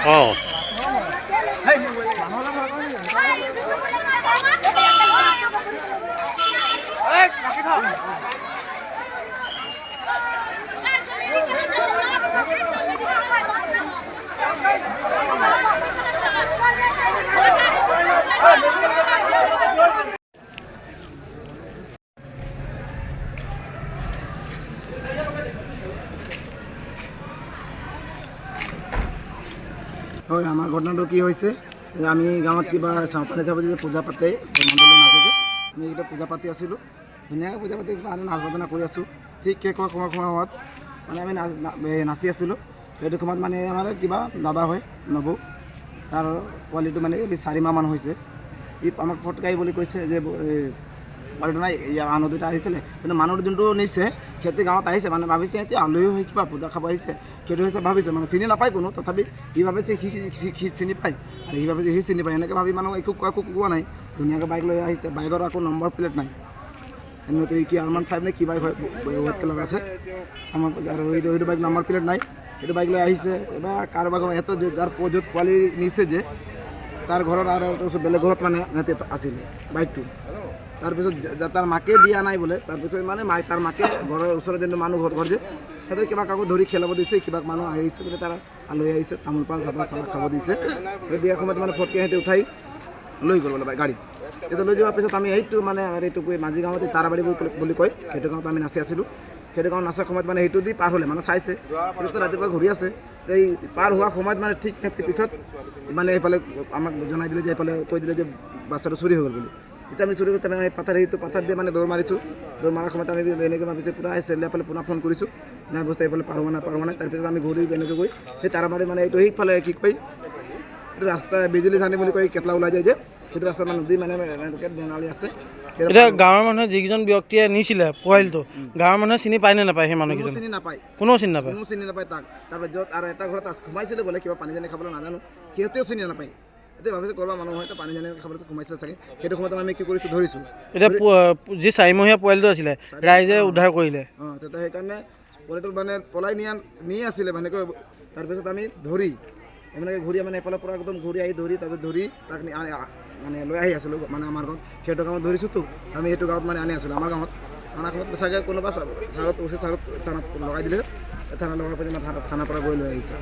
Oh. হয় আমাৰ ঘটনাটা কি হয়েছে আমি গাঁৱত কিবা সাঁওতালি চাব যে পূজা পাতে মণ্ডলে নাচে যে আমি এটা পূজা পাতি আছিলোঁ ধুনীয়াকৈ পূজা পাতি আমি নাচ বাজনা কৰি আছোঁ ঠিক শেষ সময়ত মানে আমি নাচি আছিলোঁ সেইটো সময়ত মানে আমাৰ কিবা দাদা হয় নবৌ তাৰ পোৱালিটো মানে 4 মাহমান হৈছে ই আমাক ফটকাই বুলি কৈছে যে পোৱালিটো নাই মানুহ দুটা আহিছিলে কিন্তু মানুহ যোনটো নিছে সিহঁতে গাঁৱত আহিছে মানে ভাবিছে সিহঁতে আলহী হৈ কিবা পূজা খাব আহিছে সেইটো হৈছে ভাবিছে মানে চিনি নাপায় কোনো তথাপি সি ভাবিছে সি চিনি পায় আৰু সি ভাবিছে সি চিনি পায় এনেকৈ ভাবি মানুহ একো কোৱা নাই ধুনীয়াকৈ বাইক লৈ আহিছে বাইকৰ আকৌ নম্বৰ প্লেট নাই এনেকৈ কি R15 নে কি বাইক হয় হোৱাইট কালাৰ আছে আমাৰ আৰু সেইটো বাইক নম্বৰ প্লেট নাই সেইটো বাইক লৈ আহিছে এবাৰ কাৰোবাৰ সিহঁতৰ যাৰ য'ত পোৱালি নিছে যে তাৰ ঘৰত আৰু বেলেগ ঘৰত মানে সিহঁতে আছিলে বাইকটো তাৰপিছত তাৰ মাকে দিয়া নাই বোলে তাৰপিছত মানে তাৰ মাকে ঘৰৰ ওচৰত যোনটো মানুহ ঘৰ যে সিহঁতে কিবা কাকো ধৰি খেলাব দিছে কিবা মানুহ আহিছে বোলে তাৰ আলহী আহিছে তামোল পাণ চাহ খাব দিছে দিয়াৰ সময়ত মানে ফটকে সিহঁতে উঠাই লৈ গ'ল বোলে গাড়ীত এতিয়া লৈ যোৱাৰ পিছত আমি সেইটো মানে এইটো মাঝি গাঁৱত তাৰাবাৰী বুলি কয় সেইটো গাঁৱত আমি নাচি আছিলোঁ সেইটো গাঁৱত নাচাৰ সময়ত মানে সেইটো দি পাৰ হ'লে মানে চাইছে পিছত ৰাতিপুৱা ঘূৰি আছে এই পাৰ হোৱা সময়ত মানে ঠিক পিছত মানে এইফালে আমাক জনাই দিলে যে এইফালে কৈ দিলে যে বাচ্চাটো চুৰি হৈ গ'ল বুলি এতিয়া আমি চুৰি কৰি তেনেকৈ পাথাৰ দিয়ে মানে দৌৰ মাৰিছোঁ দৌৰ মাৰাৰ সময়ত আমি এনেকৈ ভাবিছোঁ পূৰা চেলে এইফালে পুনৰ ফোন কৰিছোঁ নাই বস্তু এইফালে পাৰোঁ নাই তাৰপিছত আমি ঘূৰি এনেকৈ গৈ সেই তাৰাবাৰী মানে এইটো সেইফালে কি কয় এইটো ৰাস্তা বিজুলী চানি বুলি কয় কেটলা ওলাই যায় যে সেইটো ৰাস্তাত মানে নদী মানে এনেকৈ দেনালি আছে এতিয়া গাঁৱৰ মানুহে যিকেইজন ব্যক্তিয়ে নিছিলে পোৱালিটো গাঁৱৰ মানুহে চিনি পায় নে নাপায় সেই মানুহকেইজন চিনি নাপায় কোনেও চিনি নাপায় তাক তাৰপিছত আৰু এটা ঘৰত সোমাইছিলে বোলে কিবা পানী জানি খাবলৈ নাজানো সিহঁতেও চিনি নাপায় এতিয়া ভাবিছোঁ ক'ৰবাৰ মানুহ হয় পানী জানি খাবলৈ সোমাইছিলে চাগে সেইটো সময়ত আমি কি কৰিছোঁ ধৰিছোঁ এতিয়া যি 4 মহীয়া পোৱালিটো আছিলে ৰাইজে উদ্ধাৰ কৰিলে তেতিয়া সেইকাৰণে পোৱালিটো মানে পলাই নিয়ে আছিলে মানে তাৰপিছত আমি ধৰি এনেকৈ ঘূৰি মানে এফালৰ পৰা একদম ঘূৰি আহি তাৰপিছত ধৰি তাক মানে লৈ আহি আছিলোঁ মানে আমাৰ গাঁৱত সেইটো গাঁৱত ধৰিছোঁতো আমি এইটো গাঁৱত মানে আনি আছিলোঁ আমাৰ গাঁৱত আনাৰ সময়ত চাগে কোনোবা ছাৰত থানাত লগাই দিলে থানা লগাই পিনে থানাৰ পৰা গৈ লৈ আহিছে